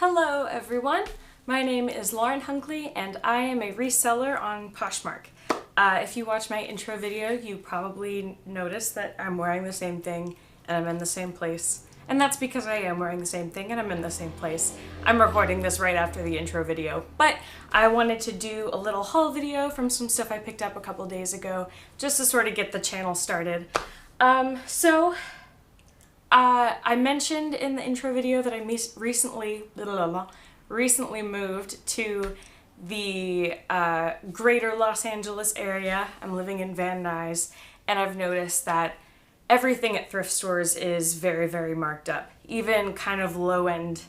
Hello everyone, my name is Lauren Hunkley and I am a reseller on Poshmark. If you watch my intro video, you probably noticed that I'm wearing the same thing and I'm in the same place. And that's because I am wearing the same thing and I'm in the same place. I'm recording this right after the intro video, but I wanted to do a little haul video from some stuff I picked up a couple days ago just to sort of get the channel started. I mentioned in the intro video that I recently moved to the greater Los Angeles area. I'm living in Van Nuys, and I've noticed that everything at thrift stores is very, very marked up. Even kind of low-end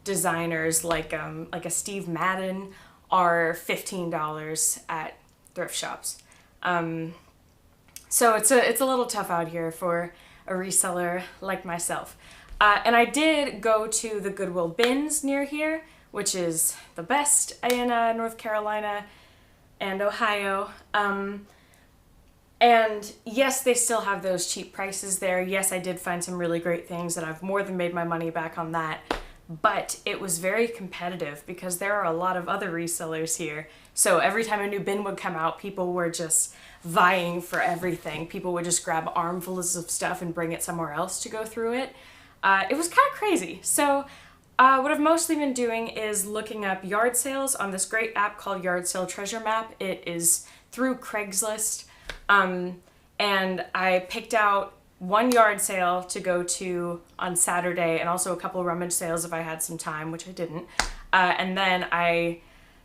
designers like a Steve Madden are $15 at thrift shops. So it's a little tough out here for a reseller like myself. And I did go to the Goodwill bins near here, which is the best in North Carolina and Ohio. And yes, they still have those cheap prices there. Yes, I did find some really great things and I've more than made my money back on that. But it was very competitive because there are a lot of other resellers here. So every time a new bin would come out, people were just vying for everything. People would just grab armfuls of stuff and bring it somewhere else to go through it. It was kind of crazy. So what I've mostly been doing is looking up yard sales on this great app called Yard Sale Treasure Map. It is through Craigslist. And I picked out one yard sale to go to on Saturday and also a couple of rummage sales if I had some time, which I didn't. And then I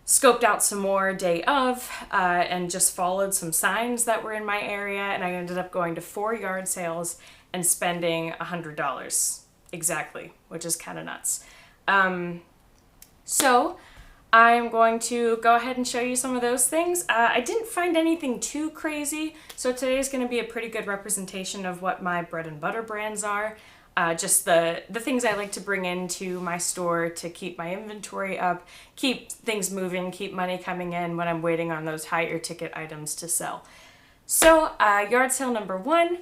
scoped out some more day of and just followed some signs that were in my area, and I ended up going to 4 yard sales and spending $100 exactly, which is kind of nuts. So I'm going to go ahead and show you some of those things. I didn't find anything too crazy, so today's going to be a pretty good representation of what my bread and butter brands are. Just the things I like to bring into my store to keep my inventory up, keep things moving, keep money coming in when I'm waiting on those higher ticket items to sell. So yard sale number 1.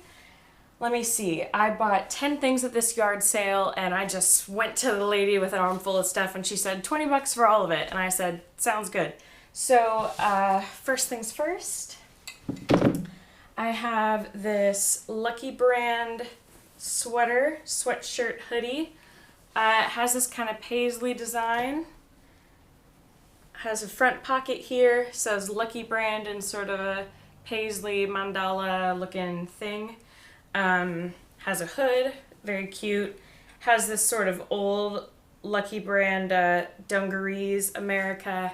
Let me see, I bought 10 things at this yard sale and I just went to the lady with an armful of stuff and she said 20 bucks for all of it. And I said, sounds good. So first things first, I have this Lucky brand sweatshirt hoodie. It has this kind of paisley design. Has a front pocket here, says Lucky brand in sort of a paisley mandala looking thing. Has a hood, very cute. Has this sort of old Lucky brand Dungarees America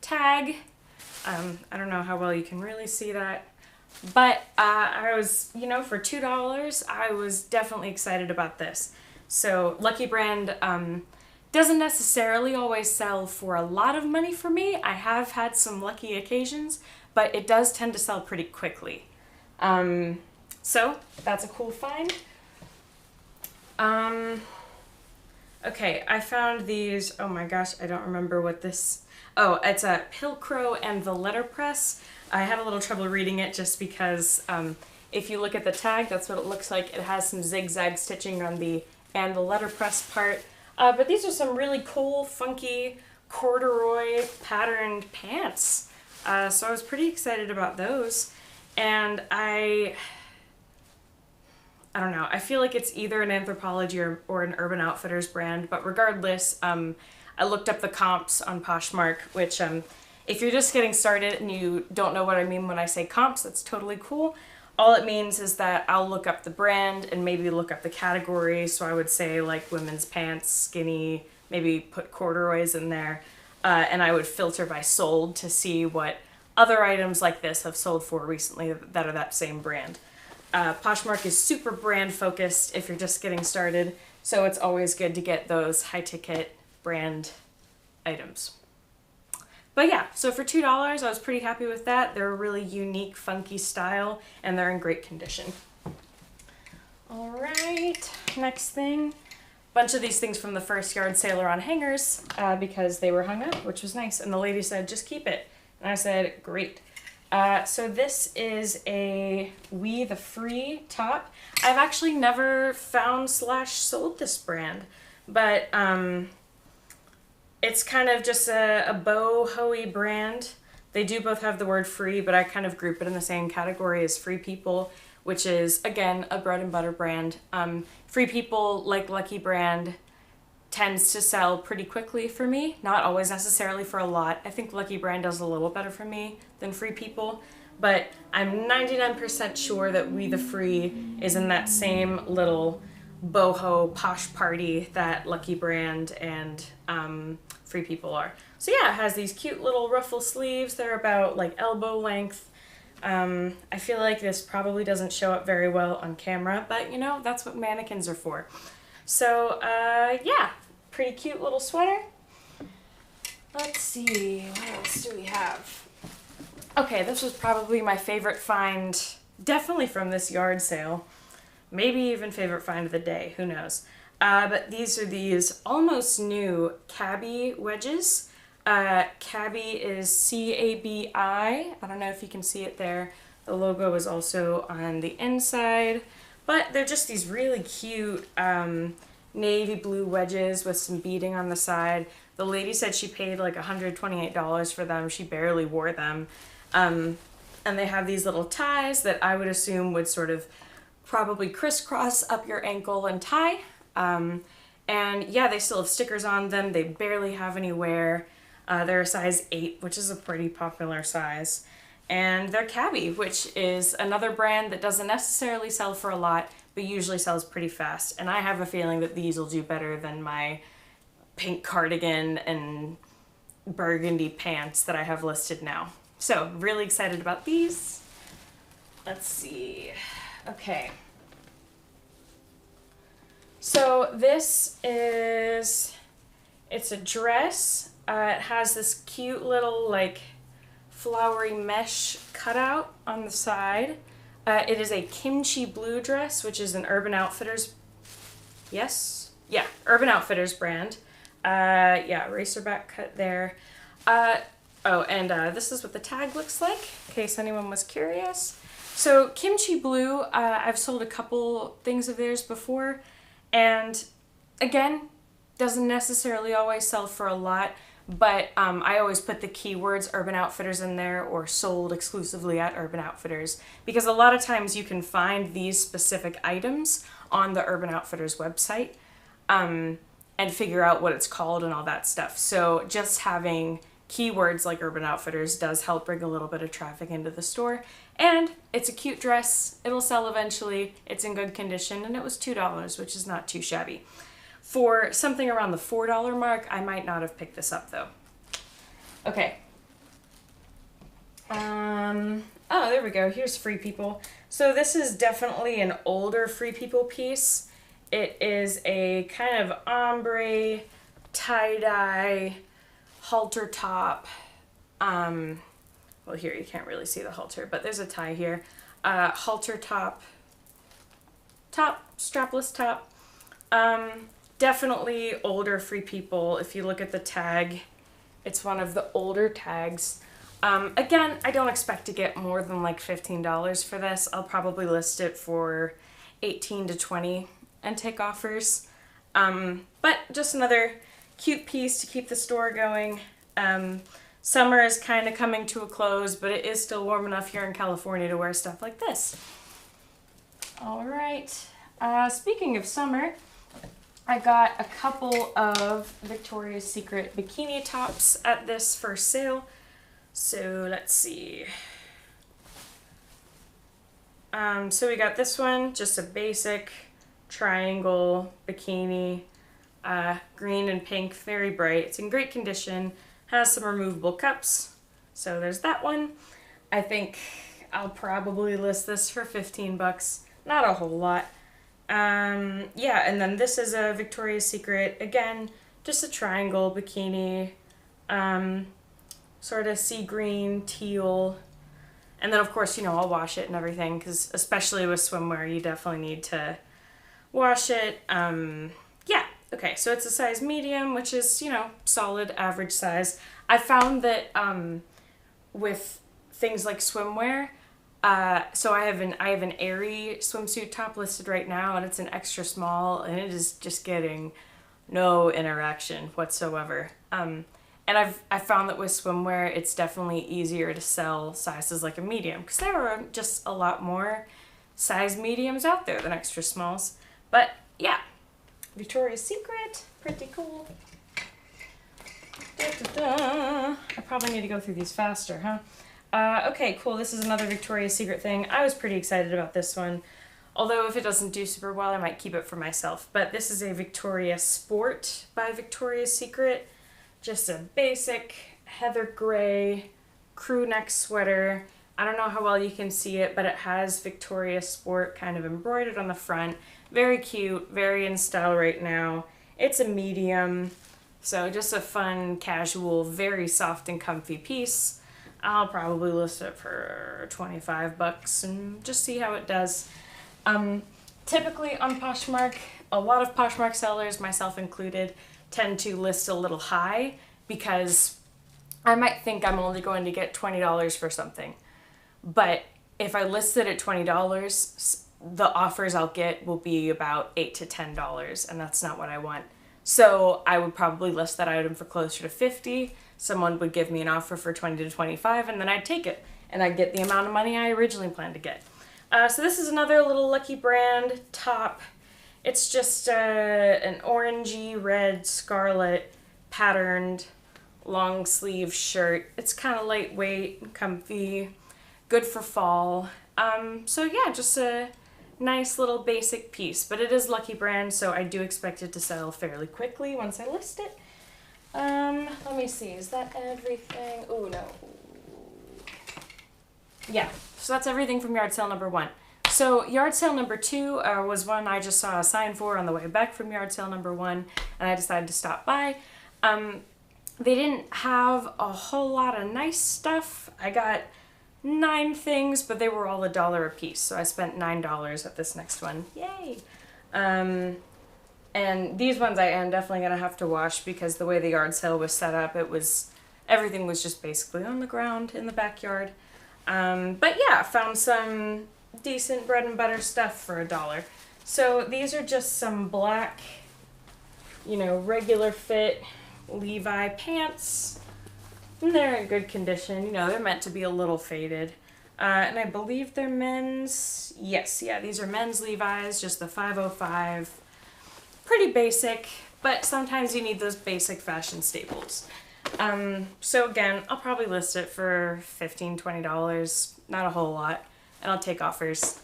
tag. I don't know how well you can really see that. But I was, for $2, I was definitely excited about this. So Lucky brand doesn't necessarily always sell for a lot of money for me. I have had some lucky occasions, but it does tend to sell pretty quickly. So that's a cool find. Okay, I found these, oh my gosh, I don't remember what this, oh, it's a Pilcrow and the letterpress. I had a little trouble reading it just because if you look at the tag, that's what it looks like. It has some zigzag stitching on the and the letterpress part. But these are some really cool, funky corduroy patterned pants. So I was pretty excited about those. And I don't know, I feel like it's either an Anthropologie or an Urban Outfitters brand, but regardless, I looked up the comps on Poshmark, which if you're just getting started and you don't know what I mean when I say comps, that's totally cool. All it means is that I'll look up the brand and maybe look up the category. So I would say like women's pants, skinny, maybe put corduroys in there. And I would filter by sold to see what other items like this have sold for recently that are that same brand. Poshmark is super brand focused if you're just getting started. So it's always good to get those high ticket brand items. But yeah, so for $2, I was pretty happy with that. They're a really unique, funky style, and they're in great condition. All right, next thing. Bunch of these things from the first yard sale are on hangers because they were hung up, which was nice. And the lady said, just keep it. And I said, great. So this is a We the Free top. I've actually never found / sold this brand, but It's kind of just a boho-y brand. They do both have the word free, but I kind of group it in the same category as Free People, which is, again, a bread and butter brand. Free People, like Lucky Brand, tends to sell pretty quickly for me, not always necessarily for a lot. I think Lucky Brand does a little better for me than Free People, but I'm 99% sure that We the Free is in that same little boho posh party that Lucky Brand and Free People are. So yeah, it has these cute little ruffle sleeves. They're about like elbow length. I feel like this probably doesn't show up very well on camera, but you know, that's what mannequins are for. So yeah, pretty cute little sweater. Let's see, what else do we have? Okay, this was probably my favorite find, definitely from this yard sale. Maybe even favorite find of the day, who knows. But these are these almost new cabi wedges. Cabi is C-A-B-I. I don't know if you can see it there. The logo is also on the inside. But they're just these really cute navy blue wedges with some beading on the side. The lady said she paid like $128 for them. She barely wore them. And they have these little ties that I would assume would sort of probably crisscross up your ankle and tie. And yeah, they still have stickers on them. They barely have any wear. They're a size 8, which is a pretty popular size. And they're cabi, which is another brand that doesn't necessarily sell for a lot, but usually sells pretty fast. And I have a feeling that these will do better than my pink cardigan and burgundy pants that I have listed now. So really excited about these. Let's see. Okay. So this is, it's a dress. It has this cute little like flowery mesh cutout on the side. It is a kimchi blue dress, which is an Urban Outfitters, yes? Yeah, Urban Outfitters brand. Yeah, racerback cut there. Oh, and this is what the tag looks like, in case anyone was curious. So kimchi blue, I've sold a couple things of theirs before, and again, doesn't necessarily always sell for a lot, but I always put the keywords Urban Outfitters in there or sold exclusively at Urban Outfitters, because a lot of times you can find these specific items on the Urban Outfitters website and figure out what it's called and all that stuff. So just having keywords like Urban Outfitters does help bring a little bit of traffic into the store. And it's a cute dress. It'll sell eventually. It's in good condition, and it was $2, which is not too shabby. For something around the $4 mark, I might not have picked this up though. Okay. Oh, there we go. Here's Free People. So this is definitely an older Free People piece. It is a kind of ombre, tie-dye, halter top. Well, here you can't really see the halter, but there's a tie here. Halter top, strapless top. Definitely older Free People. If you look at the tag, it's one of the older tags. Again, I don't expect to get more than like $15 for this. I'll probably list it for 18 to 20 and take offers. But just another cute piece to keep the store going. Summer is kind of coming to a close, but it is still warm enough here in California to wear stuff like this. All right. Speaking of summer, I got a couple of Victoria's Secret bikini tops at this first sale. So let's see. So we got this one, just a basic triangle bikini, green and pink, very bright. It's in great condition, has some removable cups. So there's that one. I think I'll probably list this for 15 bucks. Not a whole lot. Yeah, and then this is a Victoria's Secret, again, just a triangle bikini, sort of sea green, teal, and then of course, you know, I'll wash it and everything, because especially with swimwear, you definitely need to wash it. Yeah, okay, so it's a size medium, which is, you know, solid average size. I found that with things like swimwear, so I have an Aerie swimsuit top listed right now, and it's an extra small, and it is just getting no interaction whatsoever. And I've found that with swimwear, it's definitely easier to sell sizes like a medium because there are just a lot more size mediums out there than extra smalls. But yeah, Victoria's Secret, pretty cool. Da, da, da. I probably need to go through these faster, huh? Okay, cool. This is another Victoria's Secret thing. I was pretty excited about this one. Although if it doesn't do super well, I might keep it for myself. But this is a Victoria Sport by Victoria's Secret. Just a basic heather gray crew neck sweater. I don't know how well you can see it, but it has Victoria Sport kind of embroidered on the front. Very cute, very in style right now. It's a medium, so just a fun, casual, very soft and comfy piece. I'll probably list it for $25 and just see how it does. Typically on Poshmark, a lot of Poshmark sellers, myself included, tend to list a little high because I might think I'm only going to get $20 for something. But if I list it at $20, the offers I'll get will be about $8 to $10, and that's not what I want. So I would probably list that item for closer to $50. Someone would give me an offer for $20 to $25, and then I'd take it, and I'd get the amount of money I originally planned to get. So this is another little Lucky Brand top. It's just an orangey, red, scarlet patterned long sleeve shirt. It's kind of lightweight, comfy, good for fall. So yeah, just a nice little basic piece, but it is Lucky Brand, so I do expect it to sell fairly quickly once I list it. Let me see, is that everything? Oh no. Yeah, so that's everything from yard sale number 1. So yard sale number 2 was one I just saw a sign for on the way back from yard sale number 1, and I decided to stop by. They didn't have a whole lot of nice stuff. I got 9 things, but they were all $1 a piece, so I spent $9 at this next one. Yay! And these ones I am definitely gonna have to wash because the way the yard sale was set up, everything was just basically on the ground in the backyard. But yeah, found some decent bread and butter stuff for $1. So these are just some black, regular fit Levi pants. And they're in good condition. They're meant to be a little faded. And I believe they're men's. Yes, yeah, these are men's Levi's, just the 505. Pretty basic, but sometimes you need those basic fashion staples. So again, I'll probably list it for $15, $20, not a whole lot, and I'll take offers.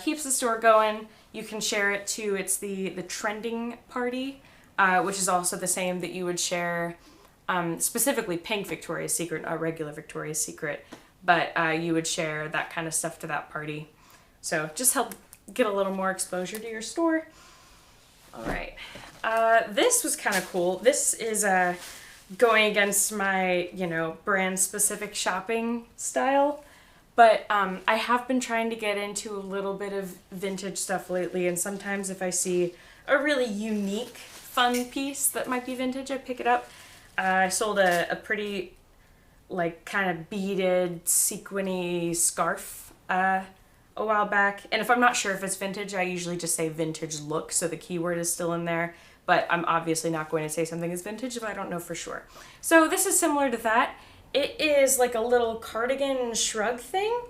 Keeps the store going. You can share it to, it's the trending party, which is also the same that you would share, specifically pink Victoria's Secret, not regular Victoria's Secret, but you would share that kind of stuff to that party. So just help get a little more exposure to your store. All right, this was kind of cool. This is going against my, brand-specific shopping style. But I have been trying to get into a little bit of vintage stuff lately, and sometimes if I see a really unique, fun piece that might be vintage, I pick it up. I sold a pretty, kind of beaded, sequiny scarf a while back. And if I'm not sure if it's vintage, I usually just say vintage look, so the keyword is still in there. But I'm obviously not going to say something is vintage if I don't know for sure. So this is similar to that. It is like a little cardigan shrug thing,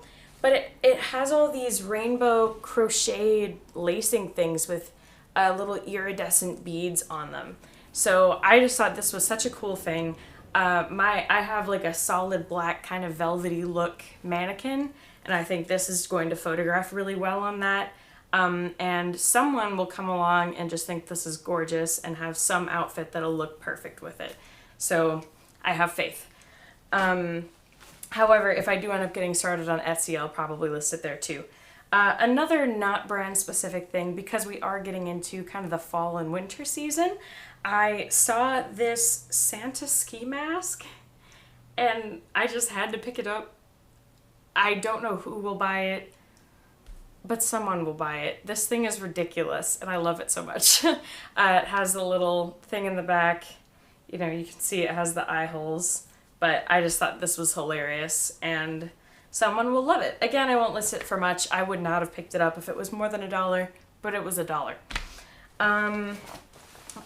but it has all these rainbow crocheted lacing things with little iridescent beads on them. So I just thought this was such a cool thing. I have like a solid black kind of velvety look mannequin, and I think this is going to photograph really well on that. And someone will come along and just think this is gorgeous and have some outfit that'll look perfect with it. So I have faith. However, if I do end up getting started on Etsy, I'll probably list it there too. Another not brand specific thing, because we are getting into kind of the fall and winter season, I saw this Santa ski mask and I just had to pick it up. I don't know who will buy it, but someone will buy it. This thing is ridiculous and I love it so much. It has a little thing in the back. You can see it has the eye holes. But I just thought this was hilarious, and someone will love it. Again, I won't list it for much. I would not have picked it up if it was more than $1, but it was $1.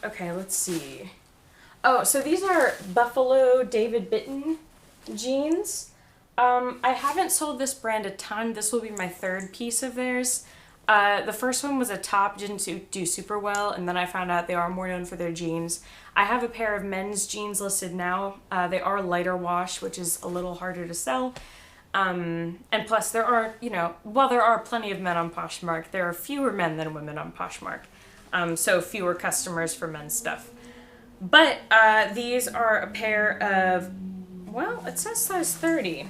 Okay, let's see. Oh, so these are Buffalo David Bitton jeans. I haven't sold this brand a ton. This will be my third piece of theirs. The first one was a top, didn't do super well, and then I found out they are more known for their jeans. I have a pair of men's jeans listed now. They are lighter wash, which is a little harder to sell. And plus there are, while there are plenty of men on Poshmark, there are fewer men than women on Poshmark. So fewer customers for men's stuff. But these are a pair of, well, it says size 30.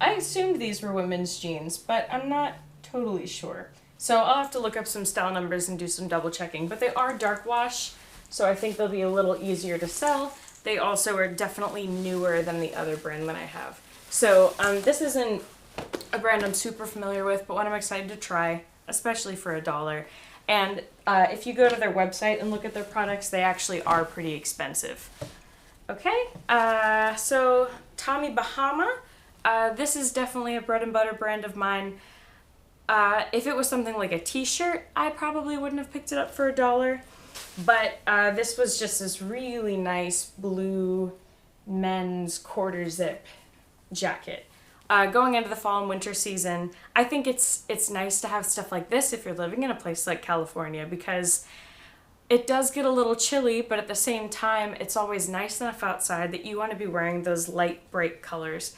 I assumed these were women's jeans, but I'm not totally sure. So I'll have to look up some style numbers and do some double checking. But they are dark wash, so I think they'll be a little easier to sell. They also are definitely newer than the other brand that I have. So this isn't a brand I'm super familiar with, but one I'm excited to try, especially for $1. And if you go to their website and look at their products, they actually are pretty expensive. Okay, so Tommy Bahama. This is definitely a bread and butter brand of mine. If it was something like a t-shirt, I probably wouldn't have picked it up for $1. But this was just this really nice blue men's quarter zip jacket. Going into the fall and winter season, I think it's nice to have stuff like this if you're living in a place like California, because it does get a little chilly, but at the same time, it's always nice enough outside that you want to be wearing those light, bright colors.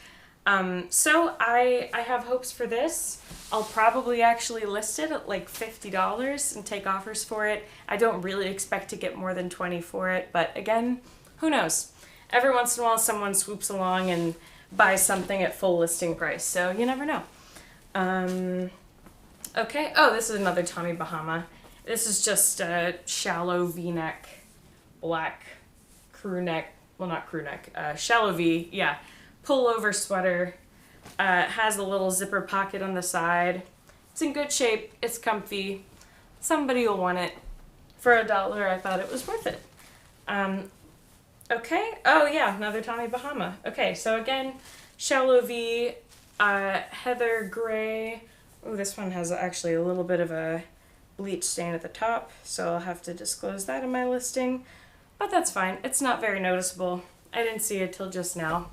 So I have hopes for this. I'll probably actually list it at like $50 and take offers for it. I don't really expect to get more than 20 for it, but again, who knows? Every once in a while, someone swoops along and buy something at full listing price, so you never know. Okay, oh, this is another Tommy Bahama. This is just a shallow V-neck, black crew neck, well, not crew neck, shallow V, yeah, pullover sweater. Has a little zipper pocket on the side. It's in good shape, it's comfy. Somebody will want it. For $1, I thought it was worth it. Okay, oh yeah, another Tommy Bahama. Okay, so again, shallow V, heather gray. Oh, this one has actually a little bit of a bleach stain at the top, so I'll have to disclose that in my listing. But that's fine, it's not very noticeable. I didn't see it till just now.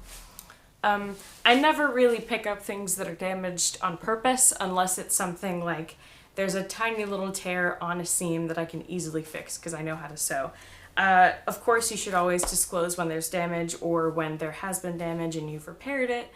I never really pick up things that are damaged on purpose unless it's something like there's a tiny little tear on a seam that I can easily fix because I know how to sew. Of course, you should always disclose when there's damage or when there has been damage and you've repaired it.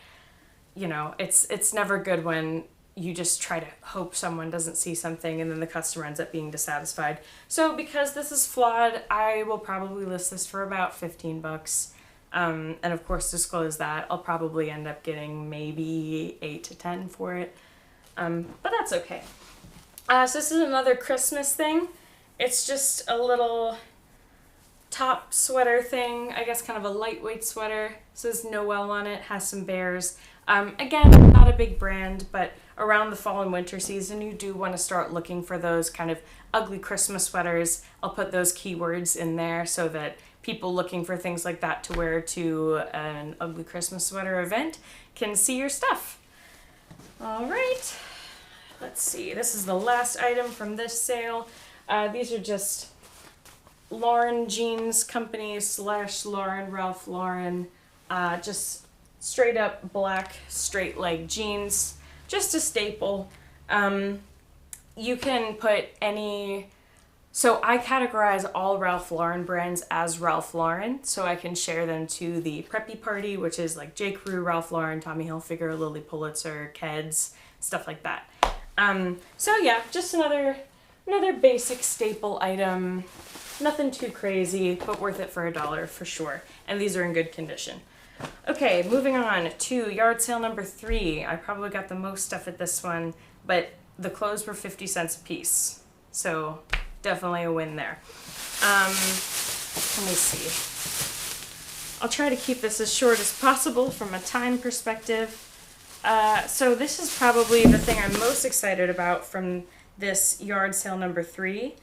You know, it's never good when you just try to hope someone doesn't see something and then the customer ends up being dissatisfied. So because this is flawed, I will probably list this for about 15 bucks. And of course disclose that. I'll probably end up getting maybe 8 to 10 for it. But that's okay. So this is another Christmas thing. It's just a little top sweater thing, I guess kind of a lightweight sweater. It says Noel on it, has some bears. Again, not a big brand, but around the fall and winter season, you do want to start looking for those kind of ugly Christmas sweaters. I'll put those keywords in there so that people looking for things like that to wear to an ugly Christmas sweater event can see your stuff. All right, let's see. This is the last item from this sale. These are just Lauren Jeans Company / Lauren Ralph Lauren, just straight up black straight leg jeans, just a staple. You can put any, so I categorize all Ralph Lauren brands as Ralph Lauren, so I can share them to the preppy party, which is like J. Crew, Ralph Lauren, Tommy Hilfiger, Lily Pulitzer, Keds, stuff like that. So yeah, just another basic staple item. Nothing too crazy, but worth it for $1 for sure. And these are in good condition. Okay, moving on to yard sale number 3. I probably got the most stuff at this one, but the clothes were 50 cents a piece. So definitely a win there. Let me see. I'll try to keep this as short as possible from a time perspective. So this is probably the thing I'm most excited about from this yard sale number 3.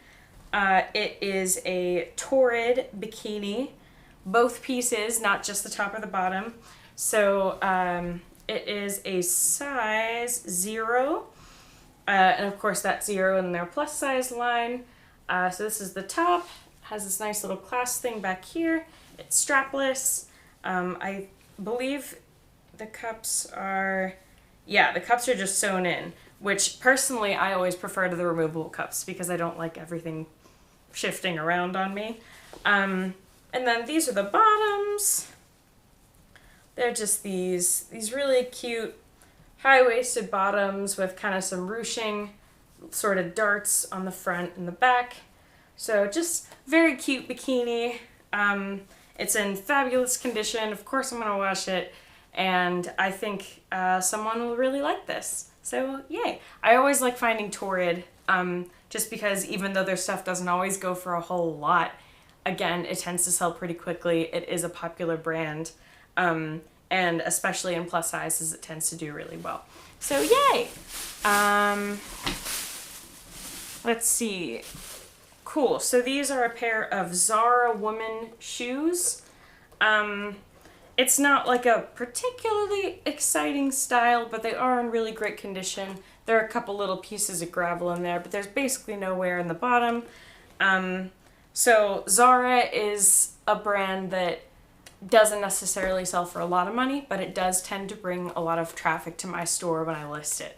It is a Torrid bikini, both pieces, not just the top or the bottom. So it is a size 0, and of course that's 0 in their plus size line. So this is the top, Has this nice little clasp thing back here. It's strapless. I believe the cups are, yeah, the cups are just sewn in, which personally I always prefer to the removable cups because I don't like everything shifting around on me. And then these are the bottoms. They're just these really cute high-waisted bottoms with kind of some ruching sort of darts on the front and the back. So just very cute bikini. It's in fabulous condition. Of course I'm gonna wash it, and I think someone will really like this. So yay. I always like finding Torrid, just because even though their stuff doesn't always go for a whole lot, again, it tends to sell pretty quickly. It is a popular brand, and especially in plus sizes, it tends to do really well. So yay! Let's see. Cool, so these are a pair of Zara woman shoes. It's not like a particularly exciting style, but they are in really great condition. There are a couple little pieces of gravel in there, but there's basically no wear in the bottom. So Zara is a brand that doesn't necessarily sell for a lot of money, but it does tend to bring a lot of traffic to my store when I list it.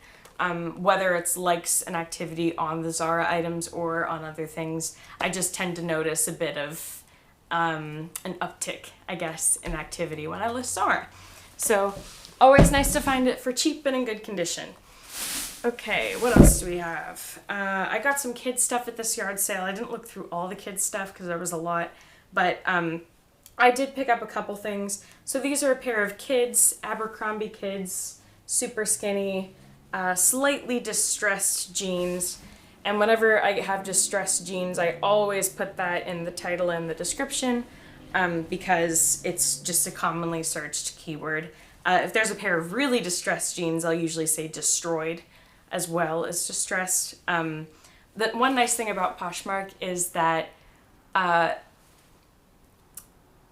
Whether it's likes and activity on the Zara items or on other things, I just tend to notice a bit of an uptick, I guess, in activity when I list Zara. So always nice to find it for cheap and in good condition. Okay, what else do we have? I got some kids stuff at this yard sale. I didn't look through all the kids stuff because there was a lot, but I did pick up a couple things. So these are a pair of kids, Abercrombie kids, super skinny, slightly distressed jeans. And whenever I have distressed jeans, I always put that in the title and the description, because it's just a commonly searched keyword. If there's a pair of really distressed jeans, I'll usually say destroyed as well as distressed. The one nice thing about Poshmark is that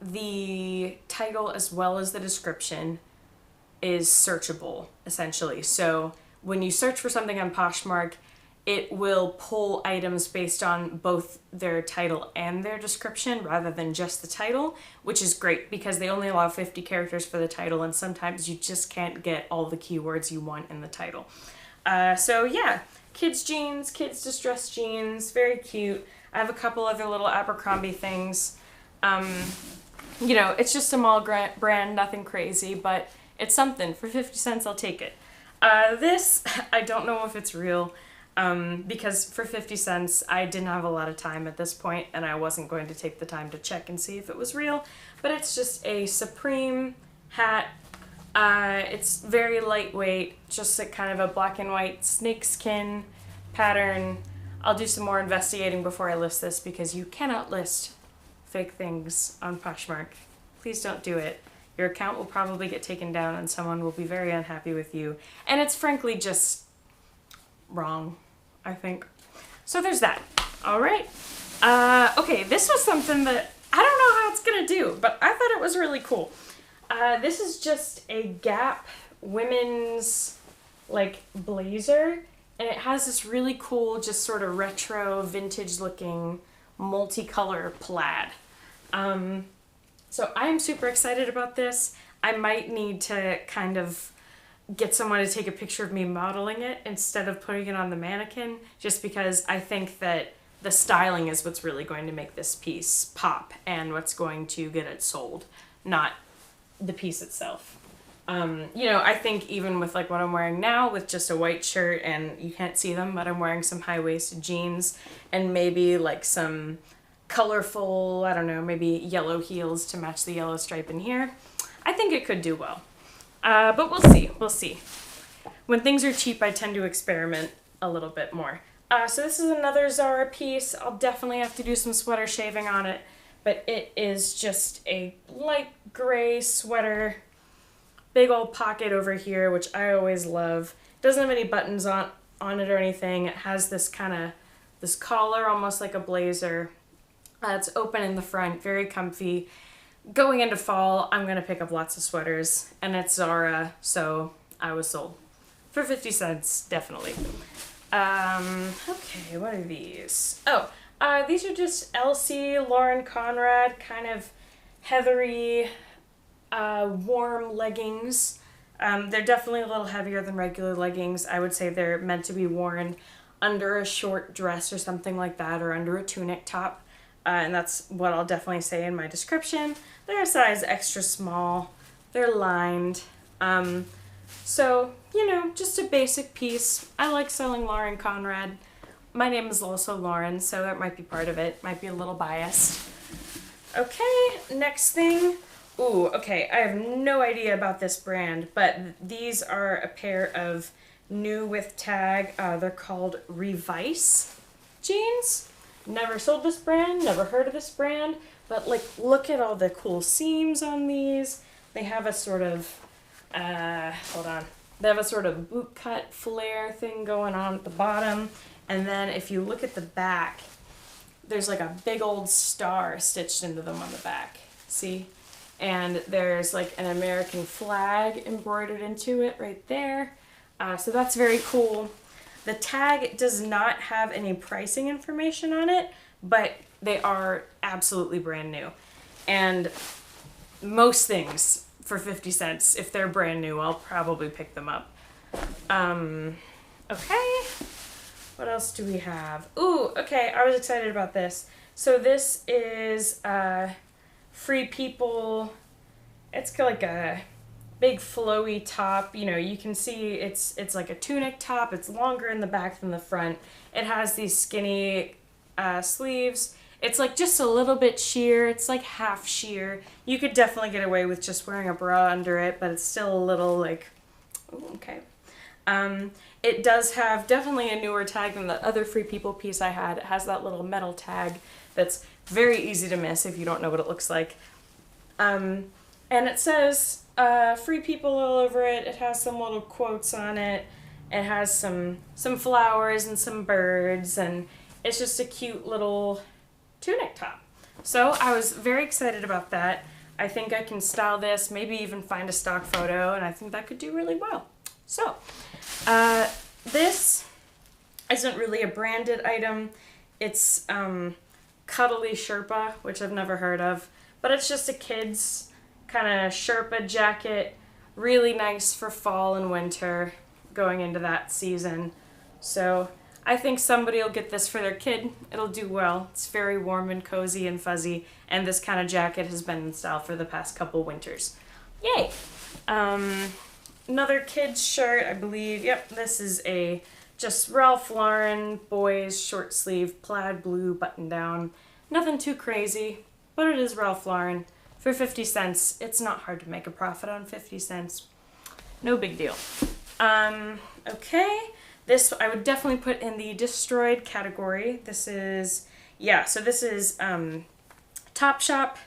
the title as well as the description is searchable, essentially. So when you search for something on Poshmark, it will pull items based on both their title and their description rather than just the title, which is great because they only allow 50 characters for the title, and sometimes you just can't get all the keywords you want in the title. So yeah, kids jeans, kids distressed jeans, very cute. I have a couple other little Abercrombie things. You know, it's just a mall brand, nothing crazy, but it's something. For 50 cents, I'll take it. This, I don't know if it's real, because for 50 cents, I didn't have a lot of time at this point, and I wasn't going to take the time to check and see if it was real, but it's just a Supreme hat. It's very lightweight, just a kind of a black and white snakeskin pattern. I'll do some more investigating before I list this because you cannot list fake things on Poshmark. Please don't do it. Your account will probably get taken down and someone will be very unhappy with you. And it's frankly just wrong, I think. So there's that. All right. Okay, this was something that I don't know how it's gonna do, but I thought it was really cool. This is just a Gap women's like blazer, and it has this really cool, just sort of retro, vintage looking multicolor plaid. So I am super excited about this. I might need to kind of get someone to take a picture of me modeling it instead of putting it on the mannequin, just because I think that the styling is what's really going to make this piece pop and what's going to get it sold, not the piece itself. You know, I think even with like what I'm wearing now with just a white shirt, and you can't see them, but I'm wearing some high-waisted jeans and maybe like some colorful, I don't know, maybe yellow heels to match the yellow stripe in here. I think it could do well. But we'll see, we'll see. When things are cheap, I tend to experiment a little bit more. So this is another Zara piece. I'll definitely have to do some sweater shaving on it, but it is just a light gray sweater, big old pocket over here, which I always love. It doesn't have any buttons on it or anything. It has this kind of, this collar, almost like a blazer. It's open in the front, very comfy. Going into fall, I'm going to pick up lots of sweaters, and it's Zara, so I was sold. For 50 cents, definitely. Okay, what are these? Oh, These are just LC Lauren Conrad, kind of heathery, warm leggings. They're definitely a little heavier than regular leggings. I would say they're meant to be worn under a short dress or something like that, or under a tunic top. And that's what I'll definitely say in my description. They're a size extra small. They're lined. So, you know, just a basic piece. I like selling Lauren Conrad. My name is also Lauren, so that might be part of it. Might be a little biased. Okay, next thing. Ooh, okay, I have no idea about this brand, but these are a pair of new with tag. They're called Revice jeans. Never sold this brand, never heard of this brand, but like, look at all the cool seams on these. They have a sort of, hold on. They have a sort of boot cut flare thing going on at the bottom. And then if you look at the back, there's like a big old star stitched into them on the back. See? And there's like an American flag embroidered into it right there. So that's very cool. The tag does not have any pricing information on it, but they are absolutely brand new. And most things for 50 cents, if they're brand new, I'll probably pick them up. Okay. What else do we have? Ooh, okay, I was excited about this. So this is Free People. It's like a big flowy top. You know, you can see it's like a tunic top. It's longer in the back than the front. It has these skinny sleeves. It's like just a little bit sheer. It's like half sheer. You could definitely get away with just wearing a bra under it, but it's still a little like, ooh, okay. It does have definitely a newer tag than the other Free People piece I had. It has that little metal tag that's very easy to miss if you don't know what it looks like. And it says Free People all over it. It has some little quotes on it. It has some flowers and some birds, and it's just a cute little tunic top. So I was very excited about that. I think I can style this, maybe even find a stock photo, and I think that could do really well. So, this isn't really a branded item. It's Cuddly Sherpa, which I've never heard of, but it's just a kid's kind of Sherpa jacket. Really nice for fall and winter going into that season. So I think somebody will get this for their kid. It'll do well. It's very warm and cozy and fuzzy, and this kind of jacket has been in style for the past couple winters. Yay! Another kid's shirt, I believe. Yep, this is a just Ralph Lauren boys short sleeve plaid blue button down. Nothing too crazy, but it is Ralph Lauren. For 50 cents, it's not hard to make a profit on 50 cents. No big deal. Okay, this I would definitely put in the destroyed category. This is, yeah, so this is Topshop.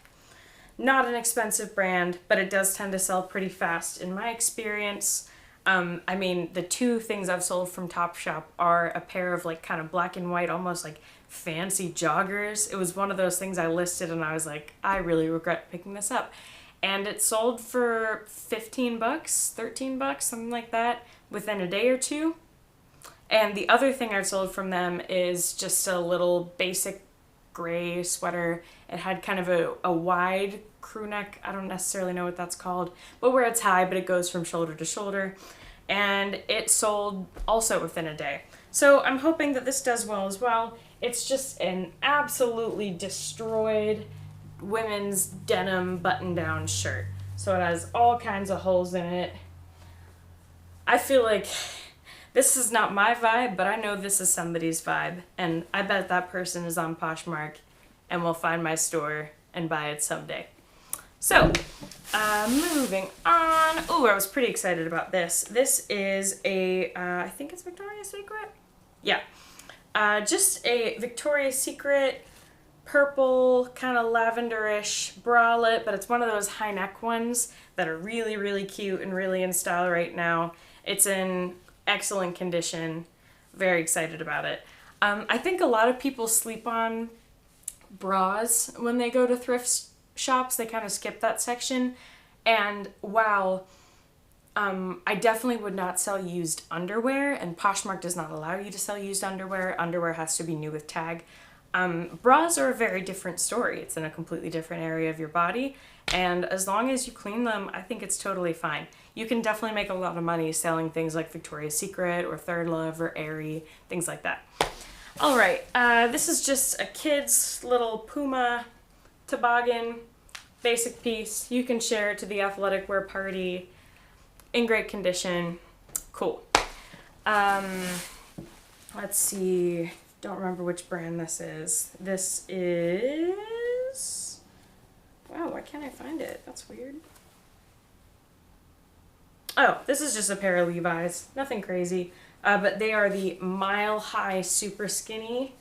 Not an expensive brand, but it does tend to sell pretty fast in my experience. I mean, the two things I've sold from Topshop are a pair of like kind of black and white, almost like fancy joggers. It was one of those things I listed and I was like, I really regret picking this up. And it sold for 15 bucks, 13 bucks, something like that, within a day or two. And the other thing I've sold from them is just a little basic gray sweater. It had kind of a wide crew neck. I don't necessarily know what that's called, but where it's high, but it goes from shoulder to shoulder. And it sold also within a day. So I'm hoping that this does well as well. It's just an absolutely destroyed women's denim button-down shirt. So it has all kinds of holes in it. I feel like this is not my vibe, but I know this is somebody's vibe. And I bet that person is on Poshmark and will find my store and buy it someday. So, moving on. Ooh, I was pretty excited about this. This is a, I think it's Victoria's Secret? Yeah. Just a Victoria's Secret purple, kind of lavenderish bralette, but it's one of those high neck ones that are really, really cute and really in style right now. It's in excellent condition. Very excited about it. I think a lot of people sleep on bras when they go to thrift shops. They kind of skip that section. And while I definitely would not sell used underwear, and Poshmark does not allow you to sell used underwear. Underwear has to be new with tag. Bras are a very different story. It's in a completely different area of your body, and as long as you clean them, I think it's totally fine. You can definitely make a lot of money selling things like Victoria's Secret or Third Love or Aerie, things like that. All right, this is just a kid's little Puma toboggan, basic piece. You can share it to the athletic wear party, in great condition, cool. Let's see, don't remember which brand this is. This is, wow, why can't I find it? That's weird. Oh, this is just a pair of Levi's, nothing crazy. But they are the Mile High Super Skinny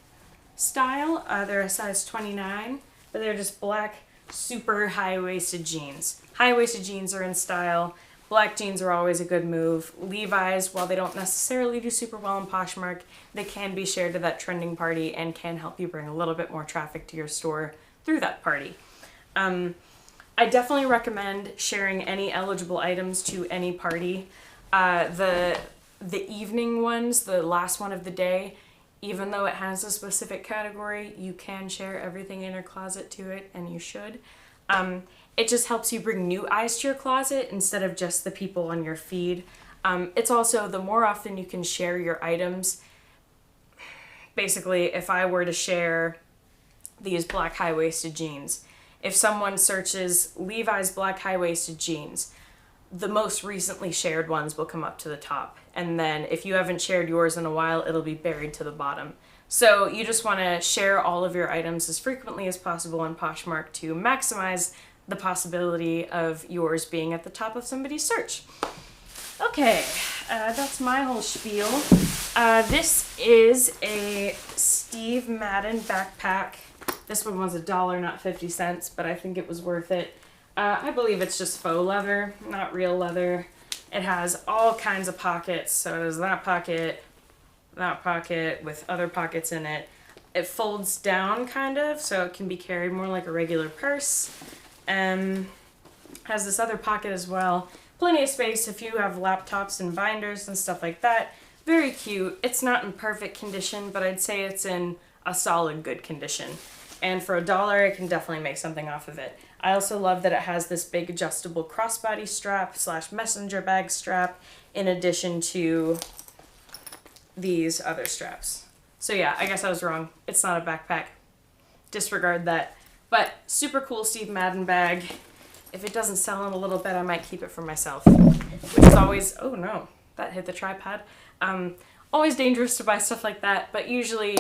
style. They're a size 29, but they're just black, super high-waisted jeans. High-waisted jeans are in style. Black jeans are always a good move. Levi's, while they don't necessarily do super well in Poshmark, they can be shared to that trending party and can help you bring a little bit more traffic to your store through that party. I definitely recommend sharing any eligible items to any party. The evening ones, the last one of the day, even though it has a specific category, you can share everything in your closet to it, and you should. It just helps you bring new eyes to your closet instead of just the people on your feed. It's also, the more often you can share your items, basically, if I were to share these black high-waisted jeans, if someone searches Levi's black high-waisted jeans, the most recently shared ones will come up to the top. And then if you haven't shared yours in a while, it'll be buried to the bottom. So you just want to share all of your items as frequently as possible on Poshmark to maximize the possibility of yours being at the top of somebody's search. Okay, that's my whole spiel. This is a Steve Madden backpack. This one was $1, not 50 cents, but I think it was worth it. I believe it's just faux leather, not real leather. It has all kinds of pockets, so it has that pocket with other pockets in it. It folds down kind of, so it can be carried more like a regular purse. Has this other pocket as well. Plenty of space if you have laptops and binders and stuff like that. Very cute. It's not in perfect condition, but I'd say it's in a solid good condition. And for $1, I can definitely make something off of it. I also love that it has this big adjustable crossbody strap / messenger bag strap in addition to these other straps. So yeah, I guess I was wrong. It's not a backpack. Disregard that. But super cool Steve Madden bag. If it doesn't sell in a little bit, I might keep it for myself. Which is always, oh no, that hit the tripod. Always dangerous to buy stuff like that, but usually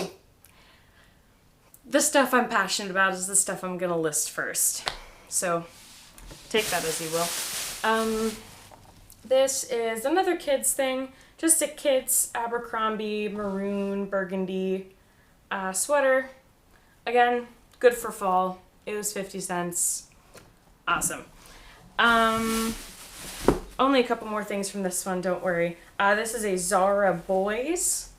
the stuff I'm passionate about is the stuff I'm gonna list first. So take that as you will. This is another kids thing, just a kids Abercrombie maroon burgundy sweater. Again, good for fall. It was 50 cents. Awesome. Only a couple more things from this one, don't worry. This is a Zara Boys.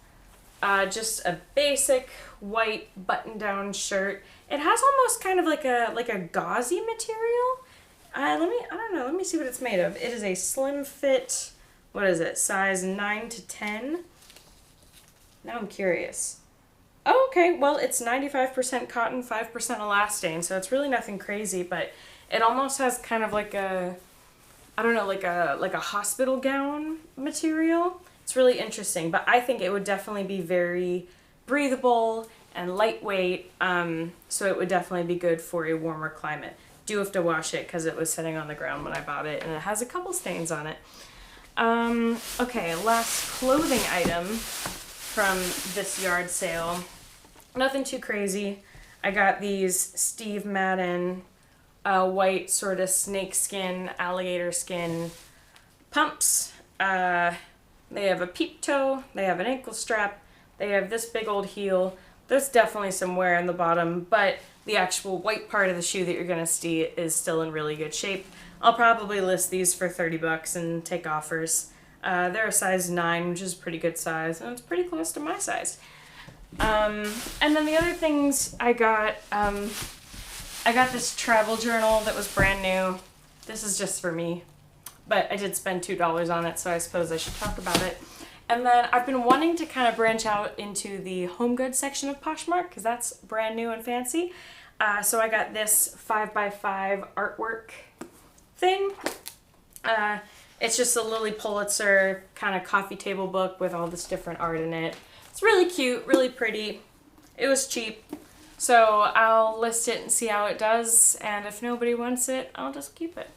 Just a basic white button-down shirt. It has almost kind of like a gauzy material. Let me see what it's made of. It is a slim fit, what is it, size 9 to 10? Now I'm curious. Oh, okay, well, it's 95% cotton, 5% elastane, so it's really nothing crazy, but it almost has kind of like a, I don't know, like a hospital gown material. It's really interesting, but I think it would definitely be very breathable and lightweight, so it would definitely be good for a warmer climate. Do have to wash it because it was sitting on the ground when I bought it, and it has a couple stains on it. Okay, last clothing item from this yard sale. Nothing too crazy. I got these Steve Madden white sort of snake skin, alligator skin pumps. They have a peep toe, they have an ankle strap, they have this big old heel. There's definitely some wear in the bottom, but the actual white part of the shoe that you're gonna see is still in really good shape. I'll probably list these for 30 bucks and take offers. They're a size 9, which is a pretty good size, and it's pretty close to my size. And then the other things I got this travel journal that was brand new. This is just for me, but I did spend $2 on it, so I suppose I should talk about it. And then I've been wanting to kind of branch out into the home goods section of Poshmark because that's brand new and fancy. So I got this 5x5 artwork thing. It's just a Lily Pulitzer kind of coffee table book with all this different art in it. It's really cute, really pretty. It was cheap. So I'll list it and see how it does. And if nobody wants it, I'll just keep it.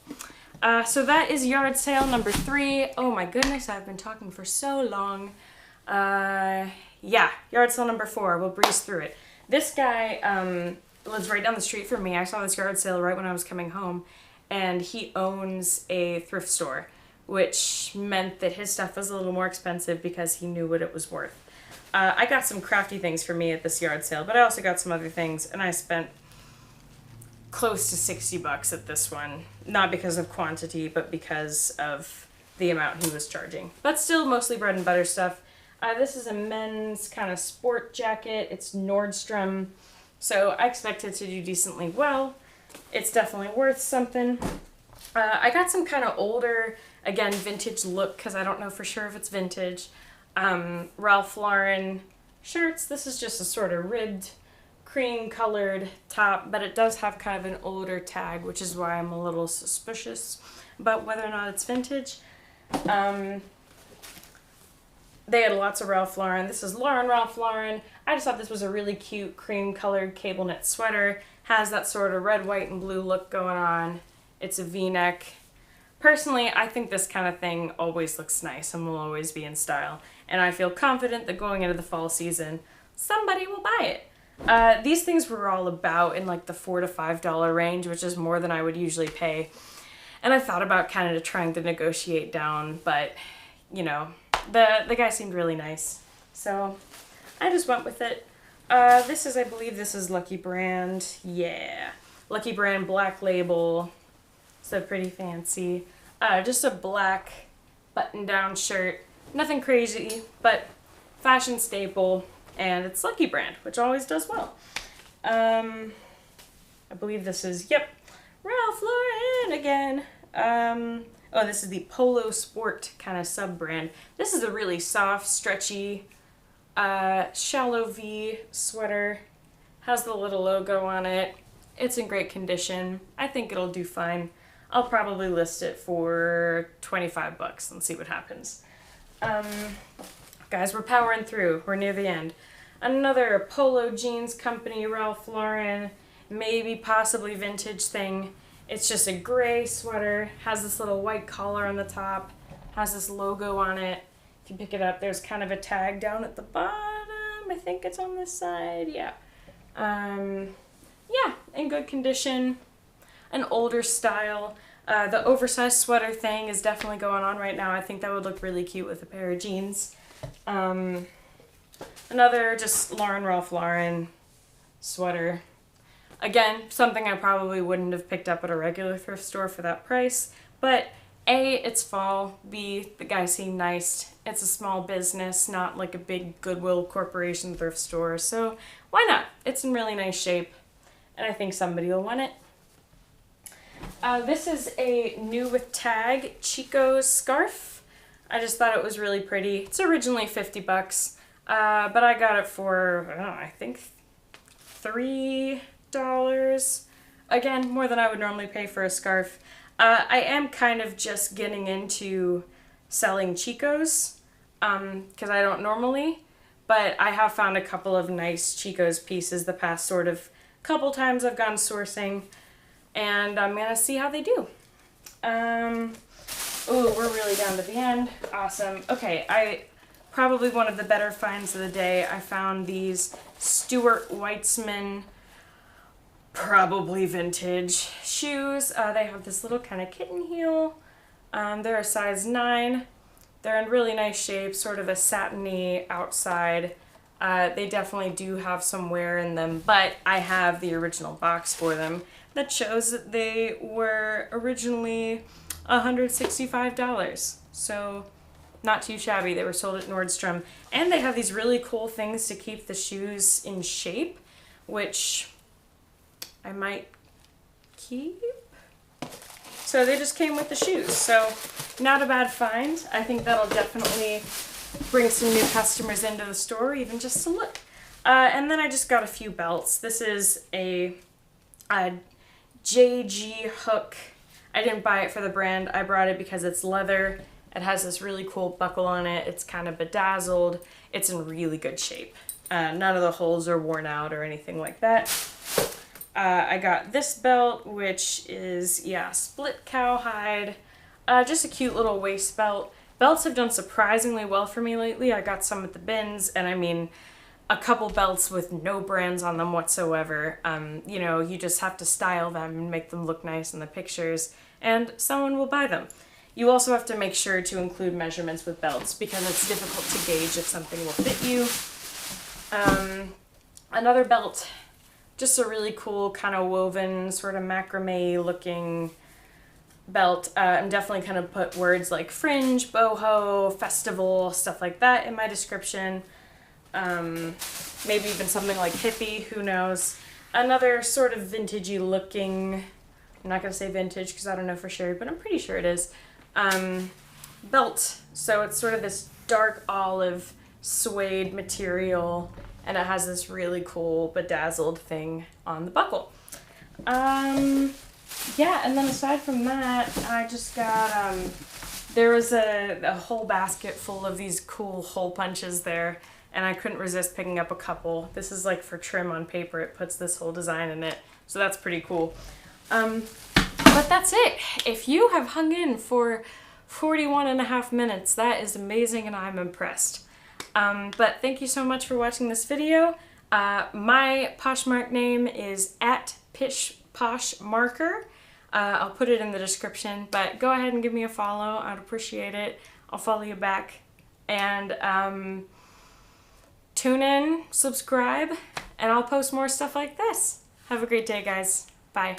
So that is yard sale number 3. Oh my goodness, I've been talking for so long. Yeah, yard sale number 4. We'll breeze through it. This guy lives right down the street from me. I saw this yard sale right when I was coming home. And he owns a thrift store, which meant that his stuff was a little more expensive because he knew what it was worth. I got some crafty things for me at this yard sale, but I also got some other things, and I spent close to $60 at this one. Not because of quantity, but because of the amount he was charging. But still mostly bread and butter stuff. This is a men's kind of sport jacket. It's Nordstrom, so I expect it to do decently well. It's definitely worth something. I got some kind of older, again, vintage look, because I don't know for sure if it's vintage. Ralph Lauren shirts. This is just a sort of ribbed cream colored top, but it does have kind of an older tag, which is why I'm a little suspicious about whether or not it's vintage. They had lots of Ralph Lauren. This is Ralph Lauren. I just thought this was a really cute cream colored cable knit sweater. Has that sort of red, white, and blue look going on. It's a V-neck. Personally, I think this kind of thing always looks nice and will always be in style. And I feel confident that going into the fall season, somebody will buy it. These things were all about in like the $4 to $5 range, which is more than I would usually pay. And I thought about kind of trying to negotiate down, but, you know, the guy seemed really nice. So I just went with it. I believe this is Lucky Brand. Yeah. Lucky Brand Black Label. So pretty fancy. Just a black button-down shirt. Nothing crazy, but fashion staple. And it's Lucky Brand, which always does well. I believe this is, yep, Ralph Lauren again. Oh, this is the Polo Sport kind of sub-brand. This is a really soft, stretchy, shallow V sweater. Has the little logo on it. It's in great condition. I think it'll do fine. I'll probably list it for $25 and see what happens. Guys, we're powering through. We're near the end. Another Polo Jeans Company, Ralph Lauren, maybe possibly vintage thing. It's just a gray sweater, has this little white collar on the top, has this logo on it. If you pick it up, there's kind of a tag down at the bottom. I think it's on this side, yeah. Yeah, in good condition. An older style. The oversized sweater thing is definitely going on right now. I think that would look really cute with a pair of jeans. Another just Ralph Lauren sweater. Again, something I probably wouldn't have picked up at a regular thrift store for that price. But A, it's fall. B, the guy seemed nice. It's a small business, not like a big Goodwill Corporation thrift store. So why not? It's in really nice shape. And I think somebody will want it. This is a new with tag Chico's scarf. I just thought it was really pretty. It's originally $50, but I got it for, I don't know, I think $3. Again, more than I would normally pay for a scarf. I am kind of just getting into selling Chico's, because I don't normally, but I have found a couple of nice Chico's pieces the past sort of couple times I've gone sourcing. And I'm going to see how they do. Ooh, we're really down to the end. Awesome. Okay, probably one of the better finds of the day. I found these Stuart Weitzman, probably vintage shoes. They have this little kind of kitten heel. They're a size 9. They're in really nice shape, sort of a satiny outside. They definitely do have some wear in them, but I have the original box for them that shows that they were originally $165. So not too shabby. They were sold at Nordstrom. And they have these really cool things to keep the shoes in shape, which I might keep. So they just came with the shoes. So not a bad find. I think that'll definitely bring some new customers into the store, even just to look. And then I just got a few belts. This is a JG hook. I didn't buy it for the brand. I brought it because it's leather. It has this really cool buckle on it. It's kind of bedazzled. It's in really good shape. None of the holes are worn out or anything like that. I got this belt, which is, yeah, split cowhide. Just a cute little waist belt. Belts have done surprisingly well for me lately. I got some at the bins, and I mean, a couple belts with no brands on them whatsoever. You know, you just have to style them and make them look nice in the pictures, and someone will buy them. You also have to make sure to include measurements with belts because it's difficult to gauge if something will fit you. Another belt, just a really cool kind of woven sort of macrame looking belt. I'm definitely kind of put words like fringe, boho, festival, stuff like that in my description. Maybe even something like hippie, who knows. Another sort of vintagey looking, I'm not going to say vintage because I don't know for sure, but I'm pretty sure it is, belt. So it's sort of this dark olive suede material, and it has this really cool bedazzled thing on the buckle. Yeah, and then aside from that, I just got, there was a whole basket full of these cool hole punches there, and I couldn't resist picking up a couple. This is like for trim on paper. It puts this whole design in it, so that's pretty cool. But that's it. If you have hung in for 41.5 minutes, that is amazing and I'm impressed. But thank you so much for watching this video. My Poshmark name is @Poshmarker. I'll put it in the description, but go ahead and give me a follow. I'd appreciate it. I'll follow you back. And tune in, subscribe, and I'll post more stuff like this. Have a great day, guys. Bye.